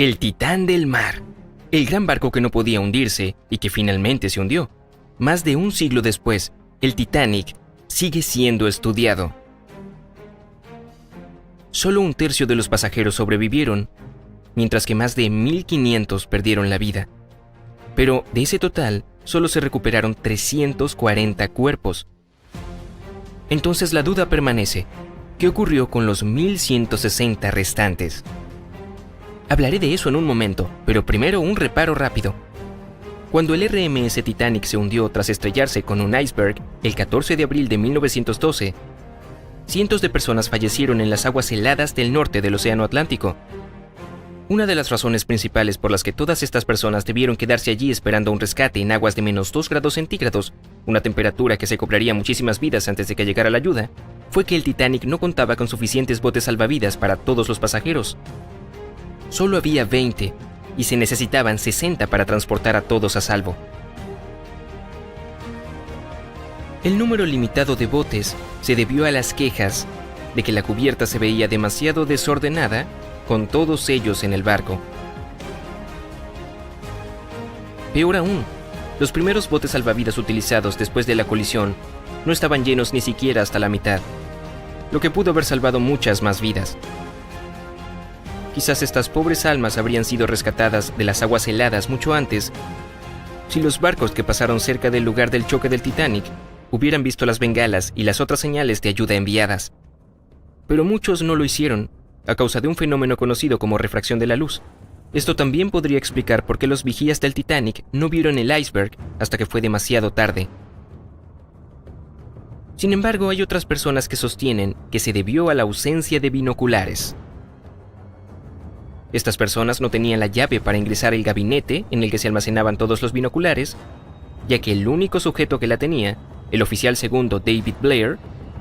El Titán del Mar. El gran barco que no podía hundirse y que finalmente se hundió. Más de un siglo después, el Titanic sigue siendo estudiado. Solo un tercio de los pasajeros sobrevivieron, mientras que más de 1.500 perdieron la vida. Pero de ese total, solo se recuperaron 340 cuerpos. Entonces la duda permanece. ¿Qué ocurrió con los 1.160 restantes? Hablaré de eso en un momento, pero primero un reparo rápido. Cuando el RMS Titanic se hundió tras estrellarse con un iceberg el 14 de abril de 1912, cientos de personas fallecieron en las aguas heladas del norte del Océano Atlántico. Una de las razones principales por las que todas estas personas debieron quedarse allí esperando un rescate en aguas de menos 2 grados centígrados, una temperatura que se cobraría muchísimas vidas antes de que llegara la ayuda, fue que el Titanic no contaba con suficientes botes salvavidas para todos los pasajeros. Solo había 20 y se necesitaban 60 para transportar a todos a salvo. El número limitado de botes se debió a las quejas de que la cubierta se veía demasiado desordenada con todos ellos en el barco. Peor aún, los primeros botes salvavidas utilizados después de la colisión no estaban llenos ni siquiera hasta la mitad, lo que pudo haber salvado muchas más vidas. Quizás estas pobres almas habrían sido rescatadas de las aguas heladas mucho antes si los barcos que pasaron cerca del lugar del choque del Titanic hubieran visto las bengalas y las otras señales de ayuda enviadas. Pero muchos no lo hicieron, a causa de un fenómeno conocido como refracción de la luz. Esto también podría explicar por qué los vigías del Titanic no vieron el iceberg hasta que fue demasiado tarde. Sin embargo, hay otras personas que sostienen que se debió a la ausencia de binoculares. Estas personas no tenían la llave para ingresar el gabinete en el que se almacenaban todos los binoculares, ya que el único sujeto que la tenía, el oficial segundo David Blair,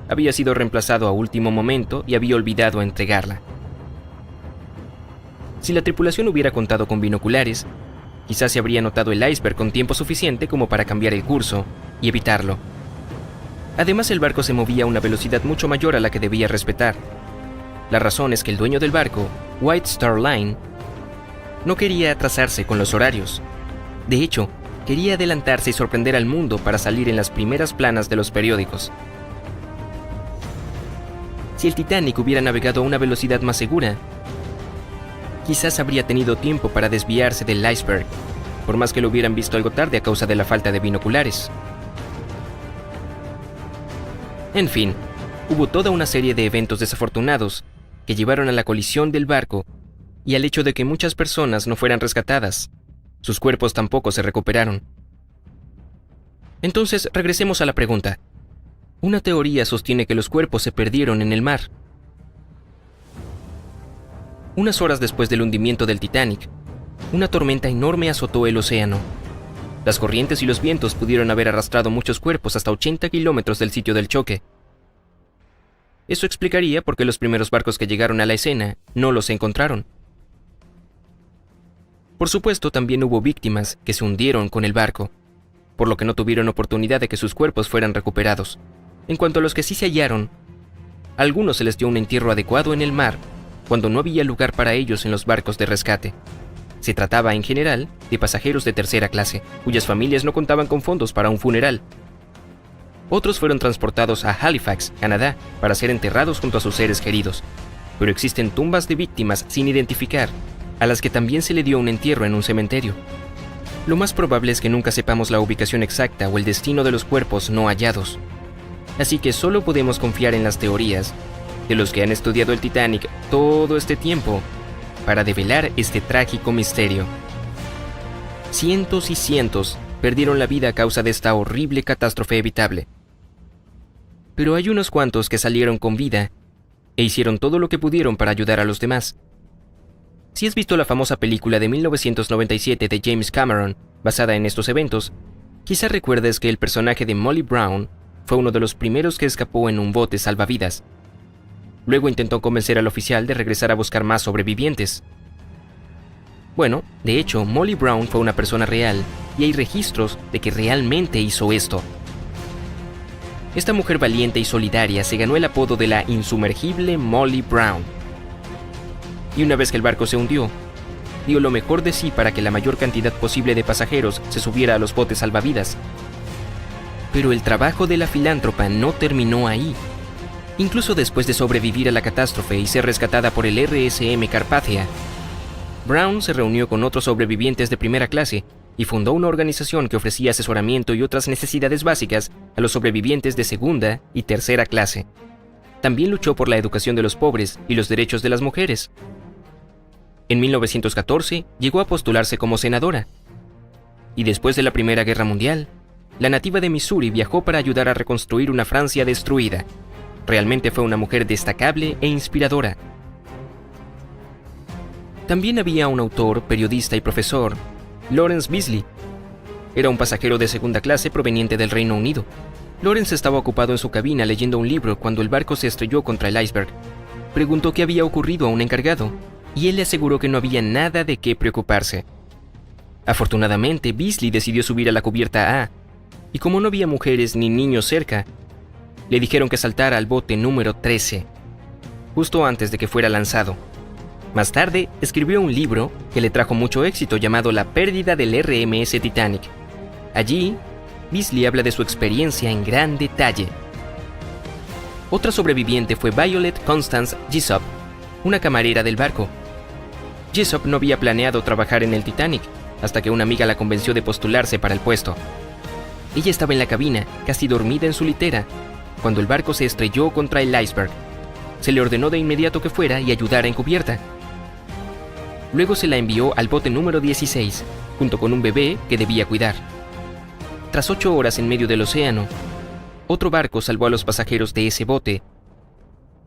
había sido reemplazado a último momento y había olvidado entregarla. Si la tripulación hubiera contado con binoculares, quizás se habría notado el iceberg con tiempo suficiente como para cambiar el curso y evitarlo. Además, el barco se movía a una velocidad mucho mayor a la que debía respetar. La razón es que el dueño del barco, White Star Line, no quería atrasarse con los horarios. De hecho, quería adelantarse y sorprender al mundo para salir en las primeras planas de los periódicos. Si el Titanic hubiera navegado a una velocidad más segura, quizás habría tenido tiempo para desviarse del iceberg, por más que lo hubieran visto algo tarde a causa de la falta de binoculares. En fin, hubo toda una serie de eventos desafortunados que llevaron a la colisión del barco y al hecho de que muchas personas no fueran rescatadas. Sus cuerpos tampoco se recuperaron. Entonces, regresemos a la pregunta. Una teoría sostiene que los cuerpos se perdieron en el mar. Unas horas después del hundimiento del Titanic, una tormenta enorme azotó el océano. Las corrientes y los vientos pudieron haber arrastrado muchos cuerpos hasta 80 kilómetros del sitio del choque. Eso explicaría por qué los primeros barcos que llegaron a la escena no los encontraron. Por supuesto, también hubo víctimas que se hundieron con el barco, por lo que no tuvieron oportunidad de que sus cuerpos fueran recuperados. En cuanto a los que sí se hallaron, a algunos se les dio un entierro adecuado en el mar cuando no había lugar para ellos en los barcos de rescate. Se trataba, en general, de pasajeros de tercera clase, cuyas familias no contaban con fondos para un funeral. Otros fueron transportados a Halifax, Canadá, para ser enterrados junto a sus seres queridos. Pero existen tumbas de víctimas sin identificar, a las que también se le dio un entierro en un cementerio. Lo más probable es que nunca sepamos la ubicación exacta o el destino de los cuerpos no hallados. Así que solo podemos confiar en las teorías de los que han estudiado el Titanic todo este tiempo para develar este trágico misterio. Cientos y cientos perdieron la vida a causa de esta horrible catástrofe evitable. Pero hay unos cuantos que salieron con vida e hicieron todo lo que pudieron para ayudar a los demás. Si has visto la famosa película de 1997 de James Cameron, basada en estos eventos, quizá recuerdes que el personaje de Molly Brown fue uno de los primeros que escapó en un bote salvavidas. Luego intentó convencer al oficial de regresar a buscar más sobrevivientes. Bueno, de hecho, Molly Brown fue una persona real y hay registros de que realmente hizo esto. Esta mujer valiente y solidaria se ganó el apodo de la insumergible Molly Brown. Y una vez que el barco se hundió, dio lo mejor de sí para que la mayor cantidad posible de pasajeros se subiera a los botes salvavidas. Pero el trabajo de la filántropa no terminó ahí. Incluso después de sobrevivir a la catástrofe y ser rescatada por el RSM Carpathia, Brown se reunió con otros sobrevivientes de primera clase y fundó una organización que ofrecía asesoramiento y otras necesidades básicas a los sobrevivientes de segunda y tercera clase. También luchó por la educación de los pobres y los derechos de las mujeres. En 1914 llegó a postularse como senadora. Y después de la Primera Guerra Mundial, la nativa de Missouri viajó para ayudar a reconstruir una Francia destruida. Realmente fue una mujer destacable e inspiradora. También había un autor, periodista y profesor, Lawrence Beasley. Era un pasajero de segunda clase proveniente del Reino Unido. Lawrence estaba ocupado en su cabina leyendo un libro cuando el barco se estrelló contra el iceberg. Preguntó qué había ocurrido a un encargado, y él le aseguró que no había nada de qué preocuparse. Afortunadamente, Beasley decidió subir a la cubierta A, y como no había mujeres ni niños cerca, le dijeron que saltara al bote número 13, justo antes de que fuera lanzado. Más tarde, escribió un libro que le trajo mucho éxito llamado La pérdida del RMS Titanic. Allí, Beasley habla de su experiencia en gran detalle. Otra sobreviviente fue Violet Constance Jessop, una camarera del barco. Jessop no había planeado trabajar en el Titanic, hasta que una amiga la convenció de postularse para el puesto. Ella estaba en la cabina, casi dormida en su litera, cuando el barco se estrelló contra el iceberg. Se le ordenó de inmediato que fuera y ayudara en cubierta. Luego se la envió al bote número 16, junto con un bebé que debía cuidar. Tras 8 horas en medio del océano, otro barco salvó a los pasajeros de ese bote,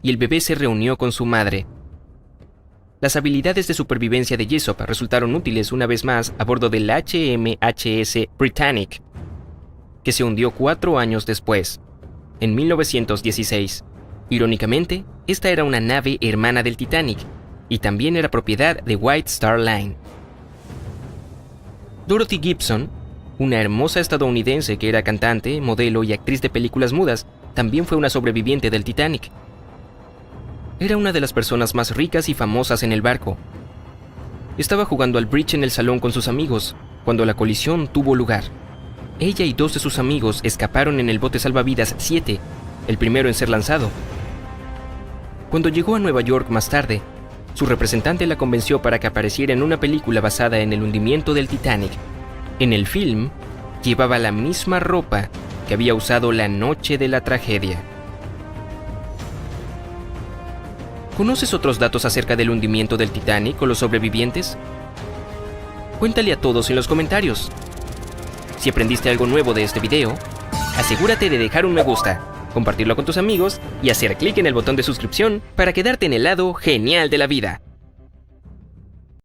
y el bebé se reunió con su madre. Las habilidades de supervivencia de Jessop resultaron útiles una vez más a bordo del HMHS Britannic, que se hundió 4 años después, en 1916. Irónicamente, esta era una nave hermana del Titanic, y también era propiedad de White Star Line. Dorothy Gibson, una hermosa estadounidense que era cantante, modelo y actriz de películas mudas, también fue una sobreviviente del Titanic. Era una de las personas más ricas y famosas en el barco. Estaba jugando al bridge en el salón con sus amigos, cuando la colisión tuvo lugar. Ella y 2 de sus amigos escaparon en el bote salvavidas 7, el primero en ser lanzado. Cuando llegó a Nueva York más tarde, su representante la convenció para que apareciera en una película basada en el hundimiento del Titanic. En el film, llevaba la misma ropa que había usado la noche de la tragedia. ¿Conoces otros datos acerca del hundimiento del Titanic o los sobrevivientes? Cuéntale a todos en los comentarios. Si aprendiste algo nuevo de este video, asegúrate de dejar un me gusta, compartirlo con tus amigos y hacer clic en el botón de suscripción para quedarte en el lado genial de la vida.